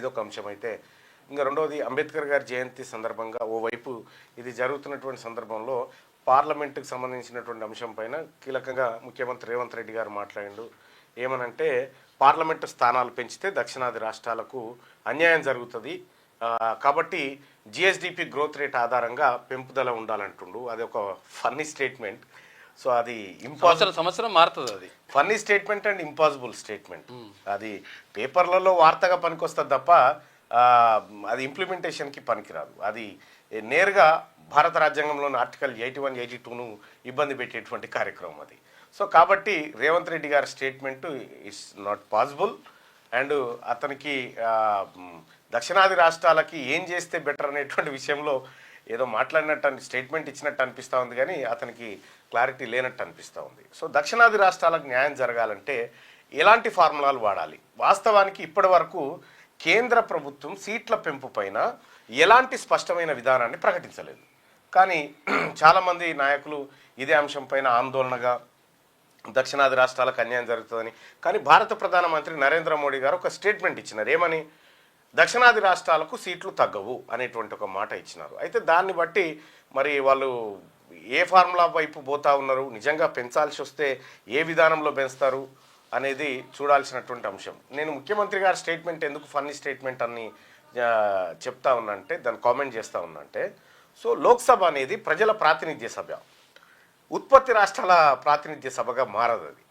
ఇదొక అంశం అయితే. ఇంకా రెండవది అంబేద్కర్ గారి జయంతి సందర్భంగా ఓవైపు ఇది జరుగుతున్నటువంటి సందర్భంలో పార్లమెంటుకు సంబంధించినటువంటి అంశం పైన కీలకంగా ముఖ్యమంత్రి రేవంత్ రెడ్డి గారు మాట్లాడిండు. ఏమనంటే పార్లమెంటు స్థానాలు పెంచితే దక్షిణాది రాష్ట్రాలకు అన్యాయం జరుగుతుంది, కాబట్టి జిఎస్డిపి గ్రోత్ రేట్ ఆధారంగా పెంపుదల ఉండాలంటుండు. అది ఒక ఫన్నీ స్టేట్మెంట్. సో అది సంవత్సరం మారుతుంది. అది funny statement and impossible statement. అది పేపర్లలో వార్తగా పనికొస్తుంది తప్ప అది ఇంప్లిమెంటేషన్కి పనికిరాదు. అది నేరుగా భారత రాజ్యాంగంలోని ఆర్టికల్ 81, 82ను ఇబ్బంది పెట్టేటువంటి కార్యక్రమం అది. సో కాబట్టి రేవంత్ రెడ్డి గారి statement it's not possible. And అతనికి దక్షిణాది రాష్ట్రాలకి ఏం చేస్తే బెటర్ అనేటువంటి విషయంలో ఏదో మాట్లాడినట్టు స్టేట్మెంట్ ఇచ్చినట్టు అనిపిస్తూ ఉంది, కానీ అతనికి క్లారిటీ లేనట్టు అనిపిస్తూ ఉంది. సో దక్షిణాది రాష్ట్రాలకు న్యాయం జరగాలంటే ఎలాంటి ఫార్ములాలు వాడాలి? వాస్తవానికి ఇప్పటి వరకు కేంద్ర ప్రభుత్వం సీట్ల పెంపు పైన ఎలాంటి స్పష్టమైన విధానాన్ని ప్రకటించలేదు. కానీ చాలామంది నాయకులు ఇదే అంశం పైన ఆందోళనగా దక్షిణాది రాష్ట్రాలకు అన్యాయం జరుగుతుందని, కానీ భారత ప్రధానమంత్రి నరేంద్ర మోడీ గారు ఒక స్టేట్మెంట్ ఇచ్చినారు. ఏమని? దక్షిణాది రాష్ట్రాలకు సీట్లు తగ్గవు అనేటువంటి ఒక మాట ఇచ్చినారు. అయితే దాన్ని బట్టి మరి వాళ్ళు ఏ ఫార్ములా వైపు పోతా ఉన్నారు, నిజంగా పెంచాల్సి వస్తే ఏ విధానంలో పెంచుతారు అనేది చూడాల్సినటువంటి అంశం. నేను ముఖ్యమంత్రి గారి స్టేట్మెంట్ ఎందుకు ఫన్నీ స్టేట్మెంట్ అని చెప్తా ఉన్నా అంటే, దాన్ని కామెంట్ చేస్తూ ఉన్నా అంటే, సో లోక్సభ అనేది ప్రజల ప్రాతినిధ్య సభ, ఉత్పత్తి రాష్ట్రాల ప్రాతినిధ్య సభగా మారదు అది.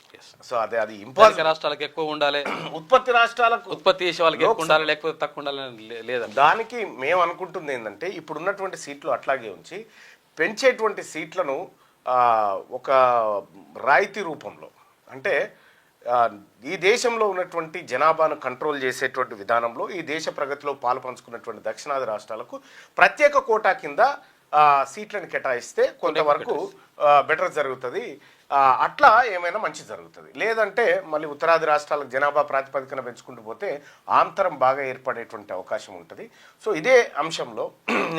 సో అది ఇంపార్టెంట్. రాష్ట్రాలకు ఎక్కువ ఉండాలి, ఉత్పత్తి రాష్ట్రాలకు ఉత్పత్తి చేసే వాళ్ళకి ఎక్కువ ఉండాలి, లేకపోతే తక్కువ ఉండాలి లేదా? దానికి మేము అనుకుంటుంది ఏంటంటే, ఇప్పుడున్నటువంటి సీట్లు అట్లాగే ఉంచి పెంచేటువంటి సీట్లను ఒక రాయితీ రూపంలో, అంటే ఈ దేశంలో ఉన్నటువంటి జనాభాను కంట్రోల్ చేసేటువంటి విధానంలో ఈ దేశ ప్రగతిలో పాలు పంచుకున్నటువంటి దక్షిణాది రాష్ట్రాలకు ప్రత్యేక కోటా కింద సీట్లను కేటాయిస్తే కొంతవరకు బెటర్ జరుగుతుంది. అట్లా ఏమైనా మంచి జరుగుతుంది. లేదంటే మళ్ళీ ఉత్తరాది రాష్ట్రాలకు జనాభా ప్రాతిపదికన పెంచుకుంటూ పోతే ఆంతరం బాగా ఏర్పడేటువంటి అవకాశం ఉంటుంది. సో ఇదే అంశంలో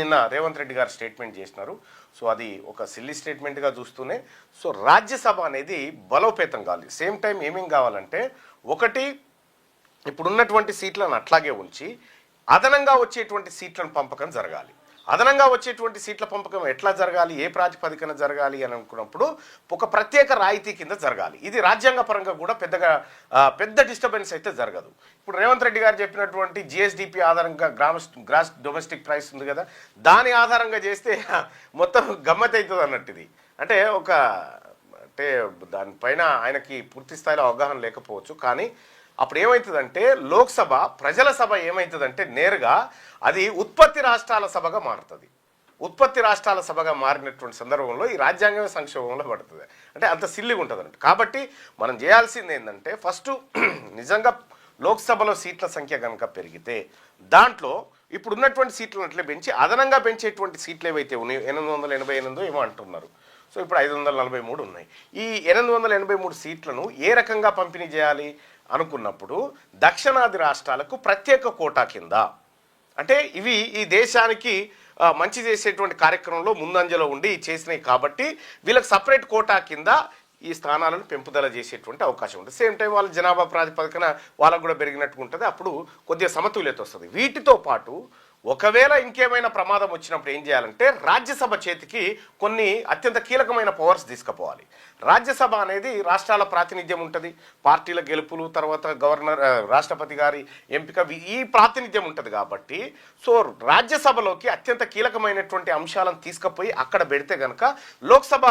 నిన్న రేవంత్ రెడ్డి గారు స్టేట్మెంట్ చేసినారు. సో అది ఒక సిల్లీ స్టేట్మెంట్గా చూస్తూనే, సో రాజ్యసభ అనేది బలోపేతం కావాలి. సేమ్ టైం ఏమేం కావాలంటే, ఒకటి ఇప్పుడున్నటువంటి సీట్లను అట్లాగే ఉంచి అదనంగా వచ్చేటువంటి సీట్లను పంపకం జరగాలి. అదనంగా వచ్చేటువంటి సీట్ల పంపకం ఎట్లా జరగాలి, ఏ ప్రాతిపదికన జరగాలి అని అనుకున్నప్పుడు ఒక ప్రత్యేక రాయితీ కింద జరగాలి. ఇది రాజ్యాంగపరంగా కూడా పెద్ద డిస్టర్బెన్స్ అయితే జరగదు. ఇప్పుడు రేవంత్ రెడ్డి గారు చెప్పినటువంటి జిఎస్డిపి ఆధారంగా గ్రాస్ డొమెస్టిక్ ప్రైస్ ఉంది కదా, దాని ఆధారంగా చేస్తే మొత్తం గమ్మత్ అవుతుంది అన్నట్టు. ఇది అంటే దానిపైన ఆయనకి పూర్తి స్థాయిలో అవగాహన లేకపోవచ్చు, కానీ అప్పుడు ఏమవుతుందంటే లోక్సభ ప్రజల సభ ఏమవుతుందంటే నేరుగా అది ఉత్పత్తి రాష్ట్రాల సభగా మారుతుంది. ఉత్పత్తి రాష్ట్రాల సభగా మారినటువంటి సందర్భంలో ఈ రాజ్యాంగమే సంక్షోభంలో పడుతుంది. అంటే అంత సిల్లిగా ఉంటుంది అన్నట్టు. కాబట్టి మనం చేయాల్సింది ఏంటంటే, ఫస్ట్ నిజంగా లోక్సభలో సీట్ల సంఖ్య కనుక పెరిగితే దాంట్లో ఇప్పుడు ఉన్నటువంటి సీట్లను అట్లే పెంచి అదనంగా పెంచేటువంటి సీట్లు ఏవైతే ఉన్నాయో 888 ఏమో అంటున్నారు. సో ఇప్పుడు 543 ఉన్నాయి. ఈ 883 సీట్లను ఏ రకంగా పంపిణీ చేయాలి అనుకున్నప్పుడు దక్షిణాది రాష్ట్రాలకు ప్రత్యేక కోటా కింద, అంటే ఇవి ఈ దేశానికి మంచి చేసేటువంటి కార్యక్రమంలో ముందంజలో ఉండి చేసినాయి కాబట్టి వీళ్ళకి సపరేట్ కోటా కింద ఈ స్థానాలను పెంపుదల చేసేటువంటి అవకాశం ఉంటుంది. సేమ్ టైం వాళ్ళ జనాభా ప్రాతిపదికన వాళ్ళకు కూడా పెరిగినట్టుగా ఉంటుంది. అప్పుడు కొద్దిగా సమతుల్యత వస్తుంది. వీటితో పాటు ఒకవేళ ఇంకేమైనా ప్రమాదం వచ్చినప్పుడు ఏం చేయాలంటే, రాజ్యసభ చేతికి కొన్ని అత్యంత కీలకమైన పవర్స్ తీసుకుపోవాలి. రాజ్యసభ అనేది రాష్ట్రాల ప్రాతినిధ్యం ఉంటుంది, పార్టీల గెలుపులు, తర్వాత గవర్నర్ రాష్ట్రపతి గారి ఎంపిక, ఈ ప్రాతినిధ్యం ఉంటుంది. కాబట్టి సో రాజ్యసభలోకి అత్యంత కీలకమైనటువంటి అంశాలను తీసుకుపోయి అక్కడ పెడితే కనుక లోక్సభ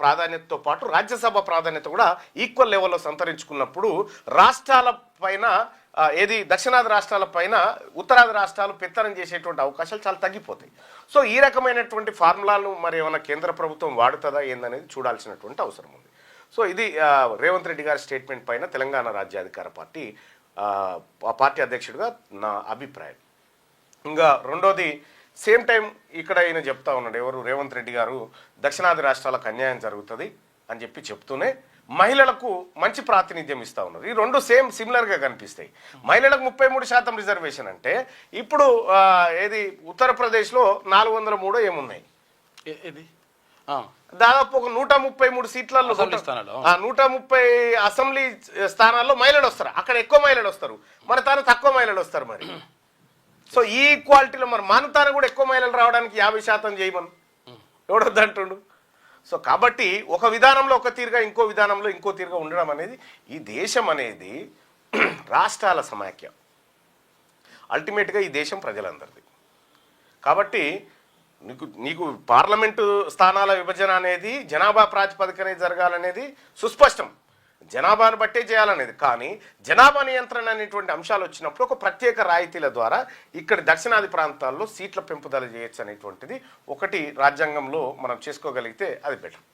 ప్రాధాన్యతతో పాటు రాజ్యసభ ప్రాధాన్యత కూడా ఈక్వల్ లెవెల్లో సంతరించుకున్నప్పుడు రాష్ట్రాల పైన ఏది దక్షిణాది రాష్ట్రాల పైన ఉత్తరాది రాష్ట్రాలు పెత్తనం చేసేటువంటి అవకాశాలు చాలా తగ్గిపోతాయి. సో ఈ రకమైనటువంటి ఫార్ములాలను మరి ఏమైనా కేంద్ర ప్రభుత్వం వాడుతుందా ఏందనేది చూడాల్సినటువంటి అవసరం ఉంది. సో ఇది రేవంత్ రెడ్డి గారి స్టేట్మెంట్ పైన తెలంగాణ రాజ్యాధికార పార్టీ పార్టీ అధ్యక్షుడిగా నా అభిప్రాయం. ఇంకా రెండోది, సేమ్ టైం ఇక్కడ ఈయన చెప్తా ఉన్నాడు, ఎవరు రేవంత్ రెడ్డి గారు, దక్షిణాది రాష్ట్రాలకు అన్యాయం జరుగుతుంది అని చెప్పి చెప్తూనే మహిళలకు మంచి ప్రాతినిధ్యం ఇస్తా ఉన్నారు. ఈ రెండు సిమిలర్గా కనిపిస్తాయి. మహిళలకు 33% రిజర్వేషన్ అంటే ఇప్పుడు ఏది ఉత్తరప్రదేశ్లో 403 ఏమున్నాయి, దాదాపు ఒక 133 సీట్లలో 130 అసెంబ్లీ స్థానాల్లో మహిళలు వస్తారు. అక్కడ ఎక్కువ మహిళలు వస్తారు, మన తాను తక్కువ మహిళలు వస్తారు. మరి సో ఈ ఈక్వాలిటీలో మరి మానతాన కూడా ఎక్కువ మహిళలు రావడానికి 50% చేయమను, ఎవడొద్దంటుండు. సో కాబట్టి ఒక విధానంలో ఒక తీరుగా ఇంకో విధానంలో ఇంకో తీరుగా ఉండడం అనేది, ఈ దేశం అనేది రాష్ట్రాల సమాఖ్య, అల్టిమేట్గా ఈ దేశం ప్రజలందరిది. కాబట్టి నీకు పార్లమెంటు స్థానాల విభజన అనేది జనాభా ప్రాతిపదికనే జరగాలనేది సుస్పష్టం, జనాభాను బట్టే చేయాలనేది. కానీ జనాభా నియంత్రణ అనేటువంటి అంశాలు వచ్చినప్పుడు ఒక ప్రత్యేక రాయితీల ద్వారా ఇక్కడ దక్షిణాది ప్రాంతాల్లో సీట్ల పెంపుదల చేయొచ్చు అనేటువంటిది ఒకటి రాజ్యాంగంలో మనం చేసుకోగలిగితే అది బెటర్.